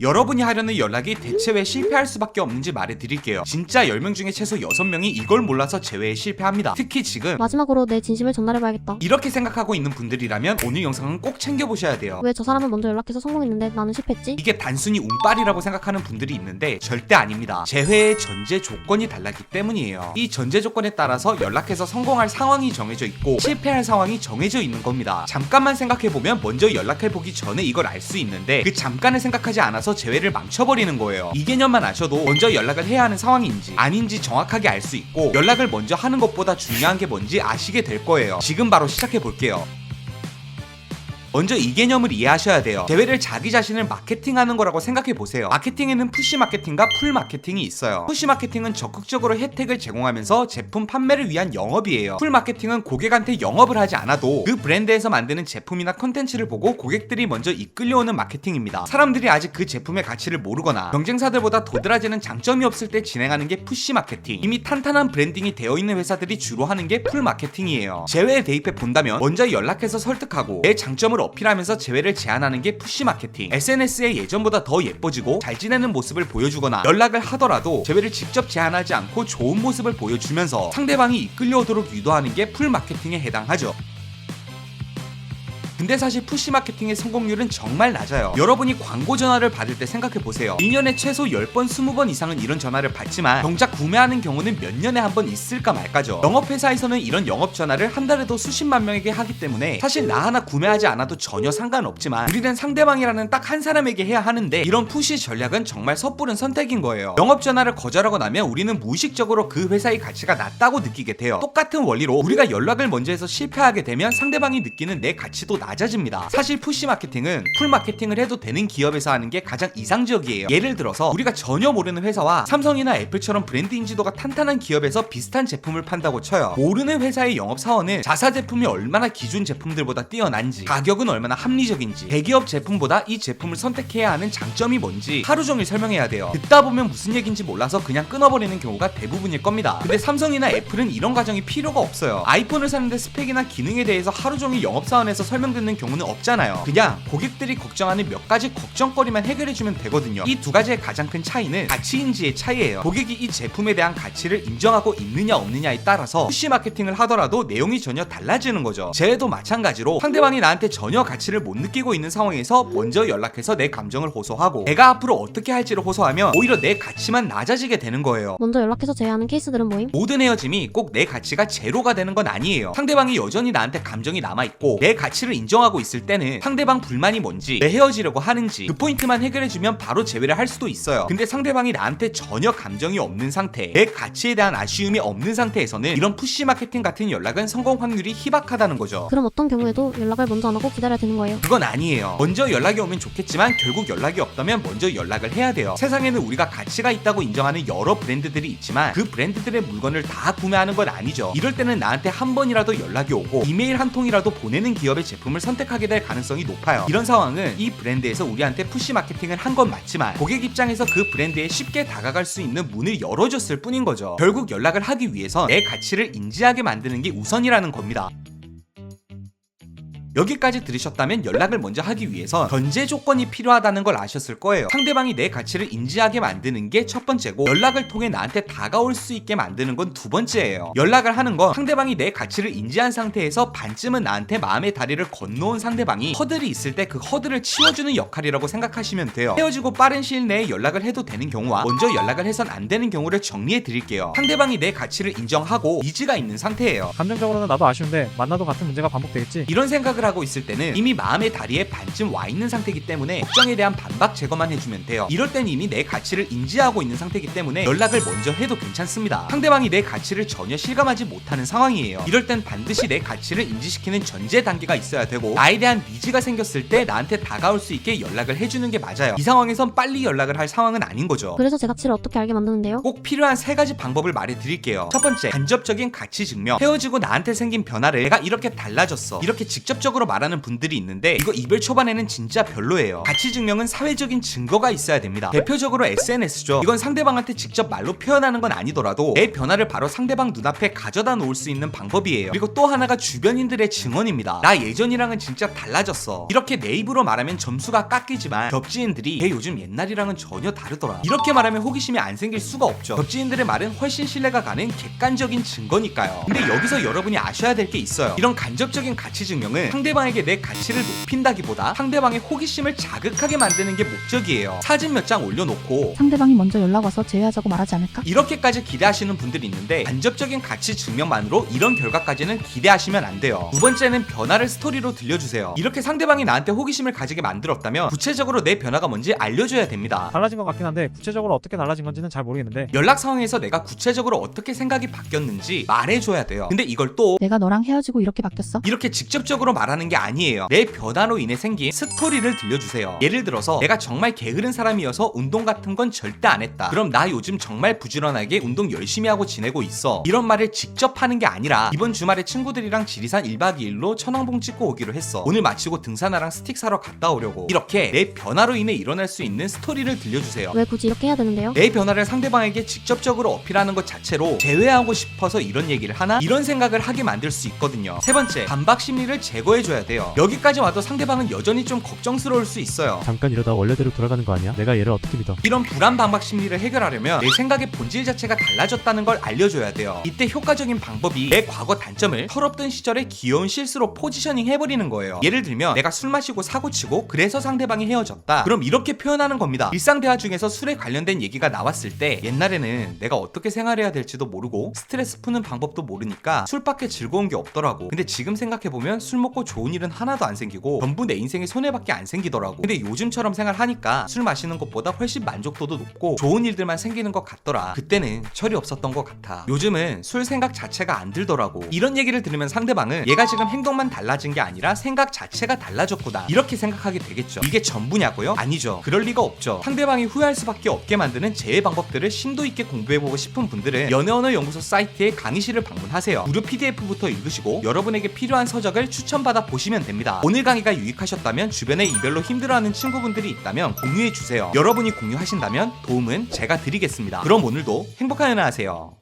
여러분이 하려는 연락이 대체 왜 실패할 수밖에 없는지 말해드릴게요. 진짜 10명 중에 최소 6명이 이걸 몰라서 재회에 실패합니다. 특히 지금 마지막으로 내 진심을 전달해봐야겠다. 이렇게 생각하고 있는 분들이라면 오늘 영상은 꼭 챙겨보셔야 돼요. 왜 저 사람은 먼저 연락해서 성공했는데 나는 실패했지? 이게 단순히 운빨이라고 생각하는 분들이 있는데 절대 아닙니다. 재회의 전제 조건이 달랐기 때문이에요. 이 전제 조건에 따라서 연락해서 성공할 상황이 정해져 있고 실패할 상황이 정해져 있는 겁니다. 잠깐만 생각해보면 먼저 연락해보기 전에 이걸 알 수 있는데 그 잠깐을 생각하지 않아서 재회를 망쳐버리는 거예요. 이 개념만 아셔도 먼저 연락을 해야 하는 상황인지 아닌지 정확하게 알 수 있고 연락을 먼저 하는 것보다 중요한 게 뭔지 아시게 될 거예요. 지금 바로 시작해볼게요. 먼저 이 개념을 이해하셔야 돼요. 재회를 자기 자신을 마케팅하는 거라고 생각해보세요. 마케팅에는 푸시 마케팅과 풀 마케팅이 있어요. 푸시 마케팅은 적극적으로 혜택을 제공하면서 제품 판매를 위한 영업이에요. 풀 마케팅은 고객한테 영업을 하지 않아도 그 브랜드에서 만드는 제품이나 컨텐츠를 보고 고객들이 먼저 이끌려오는 마케팅입니다. 사람들이 아직 그 제품의 가치를 모르거나 경쟁사들보다 도드라지는 장점이 없을 때 진행하는 게 푸시 마케팅. 이미 탄탄한 브랜딩이 되어 있는 회사들이 주로 하는 게 풀 마케팅이에요. 재회에 대입해 본다면 먼저 연락해서 설득하고 내 장점을 어필하면서 재회를 제안하는 게 푸시 마케팅. SNS에 예전보다 더 예뻐지고 잘 지내는 모습을 보여주거나 연락을 하더라도 재회를 직접 제안하지 않고 좋은 모습을 보여주면서 상대방이 이끌려오도록 유도하는 게 풀 마케팅에 해당하죠. 근데 사실 푸시 마케팅의 성공률은 정말 낮아요. 여러분이 광고 전화를 받을 때 생각해보세요. 1년에 최소 10번, 20번 이상은 이런 전화를 받지만 정작 구매하는 경우는 몇 년에 한 번 있을까 말까죠. 영업회사에서는 이런 영업 전화를 한 달에도 수십만 명에게 하기 때문에 사실 나 하나 구매하지 않아도 전혀 상관없지만 우리는 상대방이라는 딱 한 사람에게 해야 하는데 이런 푸시 전략은 정말 섣부른 선택인 거예요. 영업 전화를 거절하고 나면 우리는 무의식적으로 그 회사의 가치가 낮다고 느끼게 돼요. 똑같은 원리로 우리가 연락을 먼저 해서 실패하게 되면 상대방이 느끼는 내 가치도 낮아집니다. 사실 푸시 마케팅은 풀 마케팅을 해도 되는 기업에서 하는 게 가장 이상적이에요. 예를 들어서 우리가 전혀 모르는 회사와 삼성이나 애플처럼 브랜드 인지도가 탄탄한 기업에서 비슷한 제품을 판다고 쳐요. 모르는 회사의 영업사원은 자사 제품이 얼마나 기존 제품들보다 뛰어난지, 가격은 얼마나 합리적인지, 대기업 제품보다 이 제품을 선택해야 하는 장점이 뭔지 하루 종일 설명해야 돼요. 듣다 보면 무슨 얘기인지 몰라서 그냥 끊어버리는 경우가 대부분일 겁니다. 근데 삼성이나 애플은 이런 과정이 필요가 없어요. 아이폰을 사는데 스펙이나 기능에 대해서 하루 종일 영업사원에서 설명 듣는 경우는 없잖아요. 그냥 고객들이 걱정하는 몇 가지 걱정거리만 해결해주면 되거든요. 이 두 가지의 가장 큰 차이는 가치인지의 차이예요. 고객이 이 제품에 대한 가치를 인정하고 있느냐 없느냐에 따라서 푸시 마케팅을 하더라도 내용이 전혀 달라지는 거죠. 재회도 마찬가지로 상대방이 나한테 전혀 가치를 못 느끼고 있는 상황에서 먼저 연락해서 내 감정을 호소하고 내가 앞으로 어떻게 할지를 호소하면 오히려 내 가치만 낮아지게 되는 거예요. 먼저 연락해서 제외하는 케이스들은 뭐임? 모든 헤어짐이 꼭 내 가치가 제로가 되는 건 아니에요. 상대방이 여전히 나한테 감정이 남아있고 내 가치를 인정하고 있을 때는 상대방 불만이 뭔지, 왜 헤어지려고 하는지 그 포인트만 해결해주면 바로 재회를 할 수도 있어요. 근데 상대방이 나한테 전혀 감정이 없는 상태, 내 가치에 대한 아쉬움이 없는 상태에서는 이런 푸시 마케팅 같은 연락은 성공 확률이 희박하다는 거죠. 그럼 어떤 경우에도 연락을 먼저 안 하고 기다려야 되는 거예요? 그건 아니에요. 먼저 연락이 오면 좋겠지만 결국 연락이 없다면 먼저 연락을 해야 돼요. 세상에는 우리가 가치가 있다고 인정하는 여러 브랜드들이 있지만 그 브랜드들의 물건을 다 구매하는 건 아니죠. 이럴 때는 나한테 한 번이라도 연락이 오고 이메일 한 통이라도 보내는 기업의 제품을 선택하게 될 가능성이 높아요. 이런 상황은 이 브랜드에서 우리한테 푸시 마케팅을 한 건 맞지만 고객 입장에서 그 브랜드에 쉽게 다가갈 수 있는 문을 열어줬을 뿐인 거죠. 결국 연락을 하기 위해선 내 가치를 인지하게 만드는 게 우선이라는 겁니다. 여기까지 들으셨다면 연락을 먼저 하기 위해선 전제 조건이 필요하다는 걸 아셨을 거예요. 상대방이 내 가치를 인지하게 만드는 게 첫 번째고 연락을 통해 나한테 다가올 수 있게 만드는 건 두 번째예요. 연락을 하는 건 상대방이 내 가치를 인지한 상태에서 반쯤은 나한테 마음의 다리를 건너온 상대방이 허들이 있을 때 그 허들을 치워주는 역할이라고 생각하시면 돼요. 헤어지고 빠른 시일 내에 연락을 해도 되는 경우와 먼저 연락을 해선 안 되는 경우를 정리해 드릴게요. 상대방이 내 가치를 인정하고 니즈가 있는 상태예요. 감정적으로는 나도 아쉬운데 만나도 같은 문제가 반복되겠지. 이런 생각을 하고 있을 때는 이미 마음의 다리에 반쯤 와 있는 상태이기 때문에 걱정에 대한 반박 제거만 해주면 돼요. 이럴 땐 이미 내 가치를 인지하고 있는 상태이기 때문에 연락을 먼저 해도 괜찮습니다. 상대방이 내 가치를 전혀 실감하지 못하는 상황이에요. 이럴 땐 반드시 내 가치를 인지시키는 전제 단계가 있어야 되고 나에 대한 니즈가 생겼을 때 나한테 다가올 수 있게 연락을 해주는 게 맞아요. 이 상황에선 빨리 연락을 할 상황은 아닌 거죠. 그래서 제 가치를 어떻게 알게 만드는데요? 꼭 필요한 세 가지 방법을 말해드릴게요. 첫 번째, 간접적인 가치 증명. 헤어지고 나한테 생긴 변화를 내가 이렇게 달라졌어, 이렇게 직접적으로 간접적으로 말하는 분들이 있는데 이거 이별 초반에는 진짜 별로예요. 가치 증명은 사회적인 증거가 있어야 됩니다. 대표적으로 SNS죠. 이건 상대방한테 직접 말로 표현하는 건 아니더라도 내 변화를 바로 상대방 눈앞에 가져다 놓을 수 있는 방법이에요. 그리고 또 하나가 주변인들의 증언입니다. 나 예전이랑은 진짜 달라졌어. 이렇게 내 입으로 말하면 점수가 깎이지만 겹지인들이 걔 요즘 옛날이랑은 전혀 다르더라. 이렇게 말하면 호기심이 안 생길 수가 없죠. 겹지인들의 말은 훨씬 신뢰가 가는 객관적인 증거니까요. 근데 여기서 여러분이 아셔야 될 게 있어요. 이런 간접적인 가치 증명은 상대방에게 내 가치를 높인다기보다 상대방의 호기심을 자극하게 만드는 게 목적이에요. 사진 몇 장 올려놓고 상대방이 먼저 연락 와서 제외하자고 말하지 않을까? 이렇게까지 기대하시는 분들이 있는데 간접적인 가치 증명만으로 이런 결과까지는 기대하시면 안 돼요. 두 번째는 변화를 스토리로 들려주세요. 이렇게 상대방이 나한테 호기심을 가지게 만들었다면 구체적으로 내 변화가 뭔지 알려줘야 됩니다. 달라진 것 같긴 한데 구체적으로 어떻게 달라진 건지는 잘 모르겠는데 연락 상황에서 내가 구체적으로 어떻게 생각이 바뀌었는지 말해줘야 돼요. 근데 이걸 또 내가 너랑 헤어지고 이렇게 바뀌었어? 이렇게 직접적으로 말하는 게 아니에요. 내 변화로 인해 생긴 스토리를 들려주세요. 예를 들어서 내가 정말 게으른 사람이어서 운동 같은 건 절대 안 했다. 그럼 나 요즘 정말 부지런하게 운동 열심히 하고 지내고 있어. 이런 말을 직접 하는 게 아니라 이번 주말에 친구들이랑 지리산 1박 2일로 천왕봉 찍고 오기로 했어. 오늘 마치고 등산화랑 스틱 사러 갔다 오려고. 이렇게 내 변화로 인해 일어날 수 있는 스토리를 들려주세요. 왜 굳이 이렇게 해야 되는데요? 내 변화를 상대방에게 직접적으로 어필하는 것 자체로 제외하고 싶어서 이런 얘기를 하나? 이런 생각을 하게 만들 수 있거든요. 세 번째, 반박 심리를 제거해줘야 돼요. 여기까지 와도 상대방은 여전히 좀 걱정스러울 수 있어요. 잠깐 이러다 원래대로 돌아가는 거 아니야? 내가 얘를 어떻게 믿어? 이런 불안 반박 심리를 해결하려면 내 생각의 본질 자체가 달라졌다는 걸 알려줘야 돼요. 이때 효과적인 방법이 내 과거 단점을 철없던 시절의 귀여운 실수로 포지셔닝 해버리는 거예요. 예를 들면 내가 술 마시고 사고치고 그래서 상대방이 헤어졌다. 그럼 이렇게 표현하는 겁니다. 일상 대화 중에서 술에 관련된 얘기가 나왔을 때 옛날에는 내가 어떻게 생활해야 될지도 모르고 스트레스 푸는 방법도 모르니까 술밖에 즐거운 게 없더라고. 근데 지금 생각해보면 술 먹고 좋은 일은 하나도 안 생기고 전부 내 인생에 손해밖에 안 생기더라고. 근데 요즘처럼 생활하니까 술 마시는 것보다 훨씬 만족도도 높고 좋은 일들만 생기는 것 같더라. 그때는 철이 없었던 것 같아. 요즘은 술 생각 자체가 안 들더라고. 이런 얘기를 들으면 상대방은 얘가 지금 행동만 달라진 게 아니라 생각 자체가 달라졌구나 이렇게 생각하게 되겠죠. 이게 전부냐고요? 아니죠. 그럴 리가 없죠. 상대방이 후회할 수밖에 없게 만드는 제외 방법들을 심도 있게 공부해보고 싶은 분들은 연애언어연구소 사이트의 강의실을 방문하세요. 무료 PDF부터 읽으시고 여러분에게 필요한 서적을 추천받아 보시면 됩니다. 오늘 강의가 유익하셨다면 주변에 이별로 힘들어하는 친구분들이 있다면 공유해주세요. 여러분이 공유하신다면 도움은 제가 드리겠습니다. 그럼 오늘도 행복한 연애 하세요.